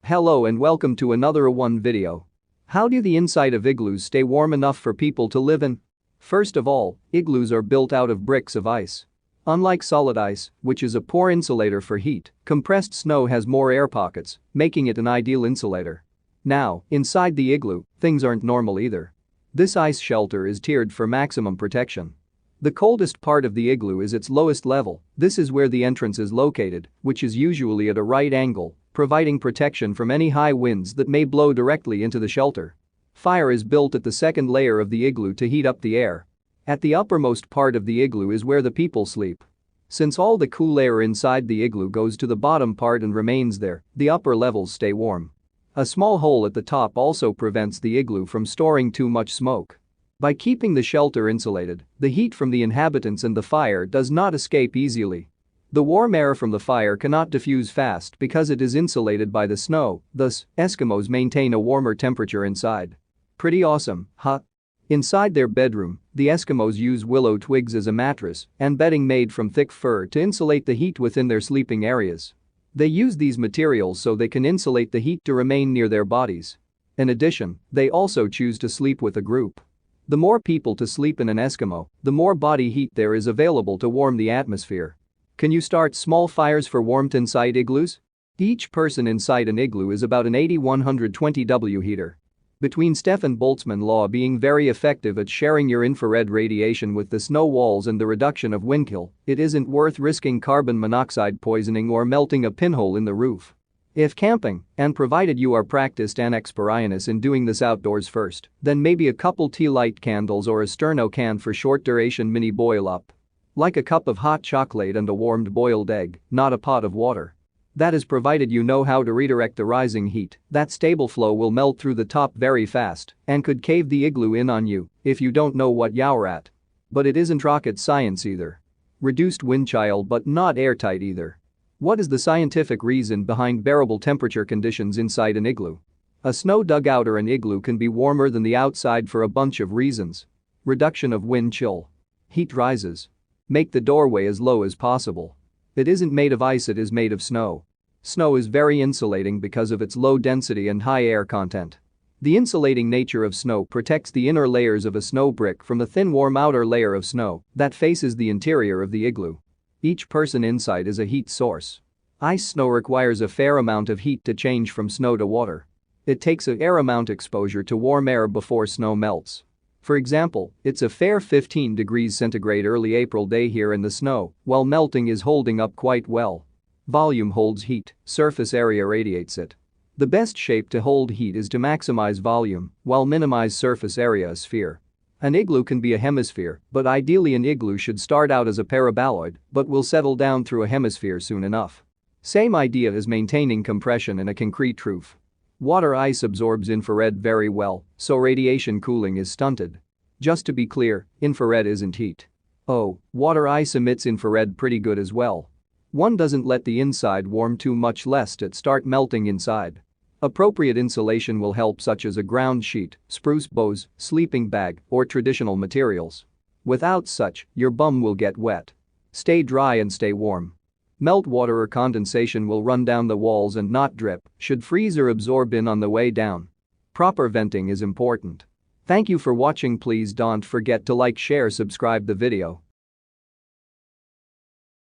Hello and welcome to another one video. How do the inside of igloos stay warm enough for people to live in? First of all, igloos are built out of bricks of ice. Unlike solid ice, which is a poor insulator for heat, compressed snow has more air pockets, making it an ideal insulator. Now, inside the igloo, things aren't normal either. This ice shelter is tiered for maximum protection. The coldest part of the igloo is its lowest level. This is where the entrance is located, which is usually at a right angle, providing protection from any high winds that may blow directly into the shelter. Fire is built at the second layer of the igloo to heat up the air. At the uppermost part of the igloo is where the people sleep. Since all the cool air inside the igloo goes to the bottom part and remains there, the upper levels stay warm. A small hole at the top also prevents the igloo from storing too much smoke. By keeping the shelter insulated, the heat from the inhabitants and the fire does not escape easily. The warm air from the fire cannot diffuse fast because it is insulated by the snow, thus, Eskimos maintain a warmer temperature inside. Pretty awesome, huh? Inside their bedroom, the Eskimos use willow twigs as a mattress and bedding made from thick fur to insulate the heat within their sleeping areas. They use these materials so they can insulate the heat to remain near their bodies. In addition, they also choose to sleep with a group. The more people to sleep in an Eskimo, the more body heat there is available to warm the atmosphere. Can you start small fires for warmth inside igloos? Each person inside an igloo is about an 80-120 W heater. Between Stefan Boltzmann law being very effective at sharing your infrared radiation with the snow walls and the reduction of wind chill, it isn't worth risking carbon monoxide poisoning or melting a pinhole in the roof. If camping, and provided you are practiced and experienced in doing this outdoors first, then maybe a couple tea light candles or a sterno can for short duration mini boil up. Like a cup of hot chocolate and a warmed boiled egg, not a pot of water. That is provided you know how to redirect the rising heat. That stable flow will melt through the top very fast and could cave the igloo in on you if you don't know what you're at. But it isn't rocket science either. Reduced wind chill but not airtight either. What is the scientific reason behind bearable temperature conditions inside an igloo? A snow dugout or an igloo can be warmer than the outside for a bunch of reasons. Reduction of wind chill. Heat rises. Make the doorway as low as possible. It isn't made of ice, it is made of snow. Snow is very insulating because of its low density and high air content. The insulating nature of snow protects the inner layers of a snow brick from the thin warm outer layer of snow that faces the interior of the igloo. Each person inside is a heat source. Ice snow requires a fair amount of heat to change from snow to water. It takes a fair amount exposure to warm air before snow melts. For example, it's a fair 15 degrees centigrade early April day here in the snow, while melting is holding up quite well. Volume holds heat, surface area radiates it. The best shape to hold heat is to maximize volume while minimize surface area, a sphere. An igloo can be a hemisphere, but ideally an igloo should start out as a paraboloid but will settle down through a hemisphere soon enough. Same idea as maintaining compression in a concrete roof. Water ice absorbs infrared very well, so radiation cooling is stunted. Just to be clear, infrared isn't heat. Oh, water ice emits infrared pretty good as well. One doesn't let the inside warm too much lest it start melting inside. Appropriate insulation will help, such as a ground sheet, spruce boughs, sleeping bag, or traditional materials. Without such, your bum will get wet. Stay dry and stay warm. Meltwater or condensation will run down the walls and not drip, should freeze or absorb in on the way down. Proper venting is important. Thank you for watching. Please don't forget to like, share, subscribe the video.